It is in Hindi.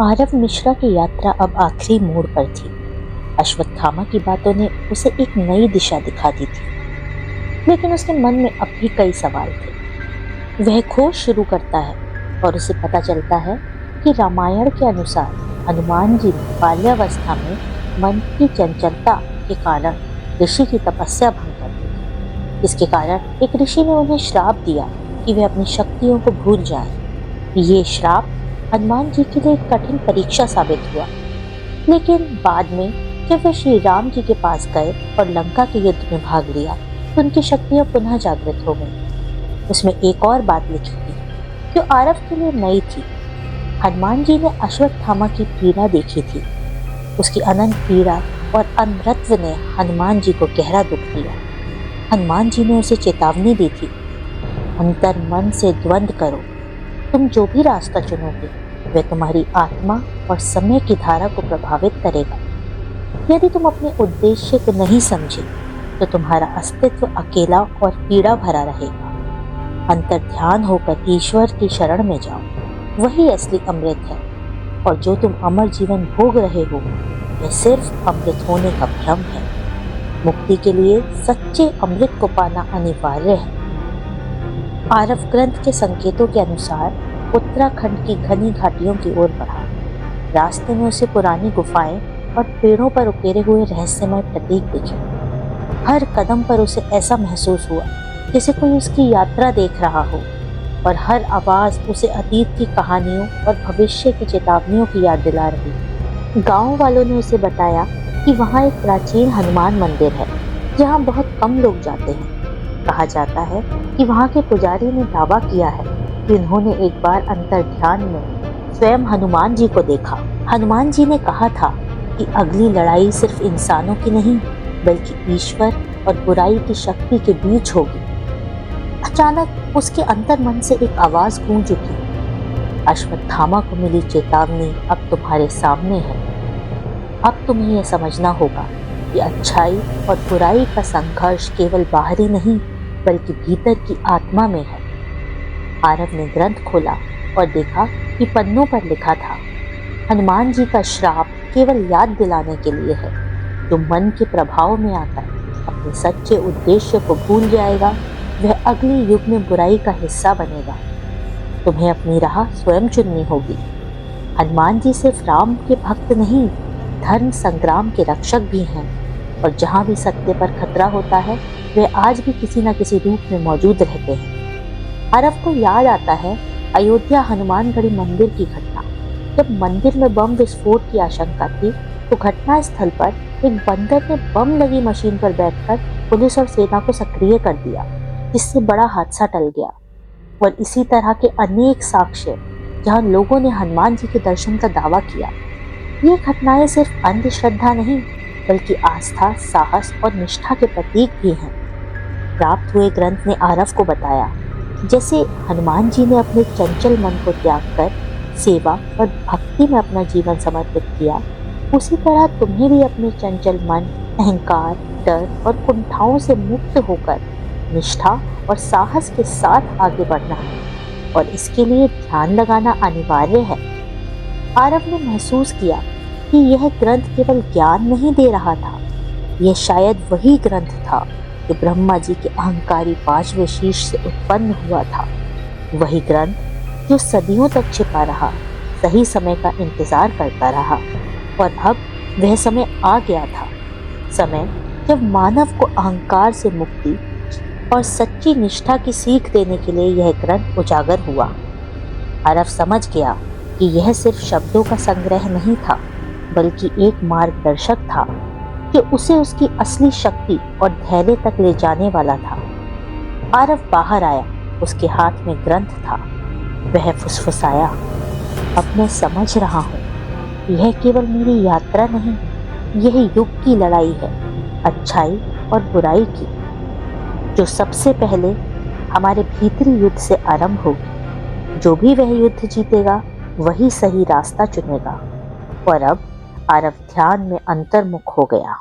आरव मिश्रा की यात्रा अब आखिरी मोड़ पर थी। अश्वत्थामा की बातों ने उसे एक नई दिशा दिखा दी थी, लेकिन उसके मन में अब भी कई सवाल थे। वह खोज शुरू करता है और उसे पता चलता है कि रामायण के अनुसार हनुमान जी ने बाल्यावस्था में मन की चंचलता के कारण ऋषि की तपस्या भंग कर दी थी। इसके कारण एक ऋषि ने उन्हें श्राप दिया कि वे अपनी शक्तियों को भूल जाएं। ये श्राप हनुमान जी के लिए एक कठिन परीक्षा साबित हुआ, लेकिन बाद में जब वे श्री राम जी के पास गए और लंका के युद्ध में भाग लिया तो उनकी शक्तियां पुनः जागृत हो गईं। उसमें एक और बात लिखी थी जो आरव के लिए नई थी। हनुमान जी ने अश्वत्थामा की पीड़ा देखी थी। उसकी अनंत पीड़ा और अमरत्व ने हनुमान जी को गहरा दुख दिया। हनुमान जी ने उसे चेतावनी दी थी, अंतर मन से द्वंद्व करो। तुम जो भी रास्ता चुनोगे वह तुम्हारी आत्मा और समय की धारा को प्रभावित करेगा। यदि तुम अपने उद्देश्य को नहीं समझे तो तुम्हारा अस्तित्व अकेला और पीड़ा भरा रहेगा। अंतर ध्यान होकर ईश्वर की शरण में जाओ, वही असली अमृत है। और जो तुम अमर जीवन भोग रहे हो वह सिर्फ अमृत होने का भ्रम है। मुक्ति के लिए सच्चे अमृत को पाना अनिवार्य है। आरव ग्रंथ के संकेतों के अनुसार उत्तराखंड की घनी घाटियों की ओर बढ़ा। रास्ते में उसे पुरानी गुफाएं और पेड़ों पर उकेरे हुए रहस्यमय प्रतीक दिखे। हर कदम पर उसे ऐसा महसूस हुआ जैसे कोई उसकी यात्रा देख रहा हो, और हर आवाज उसे अतीत की कहानियों और भविष्य की चेतावनियों की याद दिला रही। गांव वालों ने उसे बताया कि वहां एक प्राचीन हनुमान मंदिर है जहां बहुत कम लोग जाते हैं। कहा जाता है कि वहां के पुजारी ने दावा किया है कि उन्होंने एक बार अंतर ध्यान में स्वयं हनुमान जी को देखा। हनुमान जी ने कहा था कि अगली लड़ाई सिर्फ इंसानों की नहीं बल्कि ईश्वर और बुराई की शक्ति के बीच होगी। अचानक उसके अंतर मन से एक आवाज गूंज उठी, अश्वत्थामा को मिली चेतावनी अब तुम्हारे सामने है। अब तुम्हें यह समझना होगा कि अच्छाई और बुराई का संघर्ष केवल बाहरी नहीं बल्कि भीतर की आत्मा में है। आरव ने ग्रंथ खोला और देखा कि पन्नों पर लिखा था, हनुमान जी का श्राप केवल याद दिलाने के लिए है। जो मन के प्रभाव में आकर अपने सच्चे उद्देश्य को भूल जाएगा वह अगले युग में बुराई का हिस्सा बनेगा। तुम्हें अपनी राह स्वयं चुननी होगी। हनुमान जी सिर्फ राम के भक्त नहीं, धर्म संग्राम के रक्षक भी हैं, और जहां भी सत्य पर खतरा होता है वे आज भी किसी न किसी रूप में मौजूद रहते हैं। आरव को याद आता है अयोध्या हनुमानगढ़ी मंदिर की घटना। जब मंदिर में बम विस्फोट की आशंका थी तो घटना स्थल पर एक बंदर ने बम लगी मशीन पर बैठकर पुलिस और सेना को सक्रिय कर दिया, जिससे बड़ा हादसा टल गया। और इसी तरह के अनेक साक्ष्य जहां लोगों ने हनुमान जी के दर्शन का दावा किया। ये घटनाएं सिर्फ अंधश्रद्धा नहीं बल्कि आस्था, साहस और निष्ठा के प्रतीक भी हैं। प्राप्त हुए ग्रंथ ने आरव को बताया, जैसे हनुमान जी ने अपने चंचल मन को त्याग कर सेवा और भक्ति में अपना जीवन समर्पित किया, उसी तरह तुम्हें भी अपने चंचल मन, अहंकार, डर और कुंठाओं से मुक्त होकर निष्ठा और साहस के साथ आगे बढ़ना है, और इसके लिए ध्यान लगाना अनिवार्य है। आरव ने महसूस किया कि यह ग्रंथ केवल ज्ञान नहीं दे रहा था, यह शायद वही ग्रंथ था जो ब्रह्मा जी के अहंकारी 5वें शीर्ष से उत्पन्न हुआ था। वही ग्रंथ जो सदियों तक छिपा रहा, सही समय का इंतजार करता रहा, और अब वह समय आ गया था। समय जब मानव को अहंकार से मुक्ति और सच्ची निष्ठा की सीख देने के लिए यह ग्रंथ उजागर हुआ। आरव समझ गया कि यह सिर्फ शब्दों का संग्रह नहीं था बल्कि एक मार्गदर्शक था जो उसे उसकी असली शक्ति और धैर्य तक ले जाने वाला था। आरव बाहर आया, उसके हाथ में ग्रंथ था। वह फुसफुसाया, अब मैं समझ रहा हूँ, यह केवल मेरी यात्रा नहीं, यह युग की लड़ाई है, अच्छाई और बुराई की, जो सबसे पहले हमारे भीतरी युद्ध से आरंभ होगी। जो भी वह युद्ध जीतेगा वही सही रास्ता चुनेगा। और अब आरव ध्यान में अंतर्मुख हो गया।